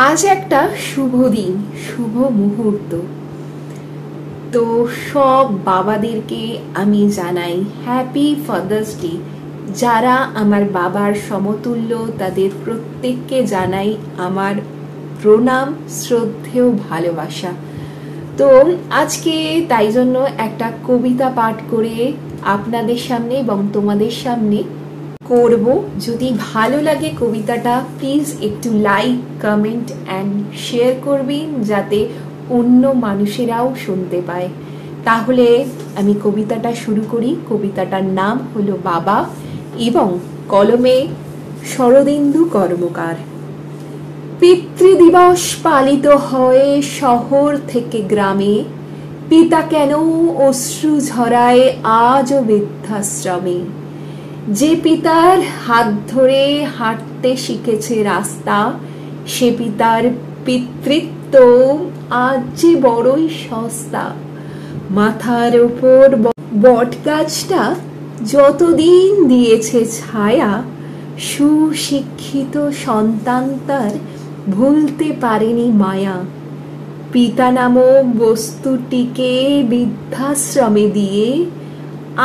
আজ একটা শুভ দিন, শুভ মুহূর্ত। তো সব বাবাদেরকে আমি জানাই হ্যাপি ফাদার্স ডে। যারা আমার বাবার সমতুল্য তাদের প্রত্যেককে জানাই আমার প্রণাম, শ্রদ্ধেয় ভালোবাসা। তো আজকে তাই জন্য একটা কবিতা পাঠ করে আপনাদের সামনে এবং তোমাদের সামনে করব। যদি ভালো লাগে কবিতাটা প্লিজ একটু লাইক, কমেন্ট অ্যান্ড শেয়ার করবেন যাতে অন্য মানুষেরাও শুনতে পায়। তাহলে আমি কবিতাটা শুরু করি। কবিতাটার নাম হলো বাবা এবং কলমে শরদিন্দু কর্মকার। পিতৃদিবস পালিত হয় শহর থেকে গ্রামে, পিতা কেন অশ্রু ঝরায় আজও বৃদ্ধাশ্রমে। যে পিতার হাত ধরে হাঁটতে শিখেছে রাস্তা, সে পিতার পিতৃত্ব আজ যে বড়ই সস্তা। মাথার ওপর বট গাছটা যতদিন দিয়েছে ছায়া, সুশিক্ষিত সন্তান তার ভুলতে পারেনি মায়া। পিতা নামক বস্তুটিকে বৃদ্ধাশ্রমে দিয়ে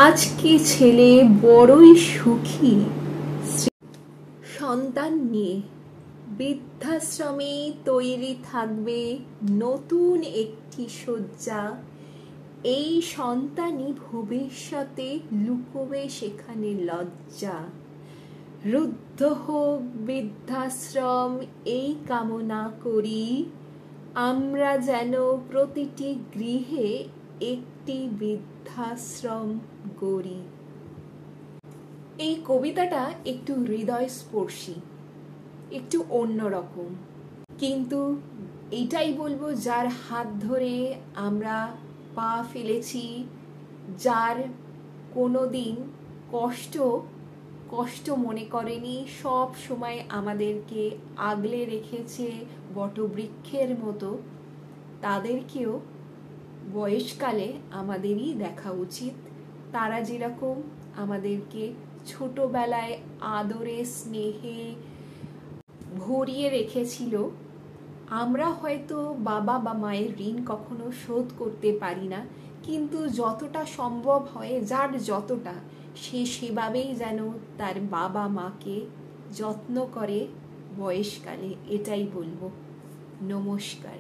আজকে ছেলে বড়ই সুখী সন্তান নিয়ে। বৃদ্ধাশ্রমে তৈরি থাকবে নতুন একটি শয্যা, এই সন্তানই ভবিষ্যতে লুকোবে সেখানে লজ্জা। রুদ্ধ হোক বৃদ্ধাশ্রম এই কামনা করি, আমরা যেন প্রতিটি গৃহে একটি বৃদ্ধাশ্রম গড়ি। এই কবিতাটা একটু হৃদয়স্পর্শী, একটু অন্যরকম, কিন্তু এটাই বলবো যার হাত ধরে আমরা পা ফেলেছি, যার কোনোদিন কষ্ট মনে করেনি, সব সময় আমাদেরকে আগলে রেখেছে বটবৃক্ষের মতো, তাদেরকেও বয়সকালে আমাদেরই দেখা উচিত। তারা যেরকম আমাদেরকে ছোটবেলায় আদরে স্নেহে ভরিয়ে রেখেছিল, আমরা হয়তো বাবা বা মায়ের ঋণ কখনো শোধ করতে পারি না, কিন্তু যতটা সম্ভব হয় যার যতটা, সে সেভাবেই যেন তার বাবা মাকে যত্ন করে বয়সকালে। এটাই বলবো। নমস্কার।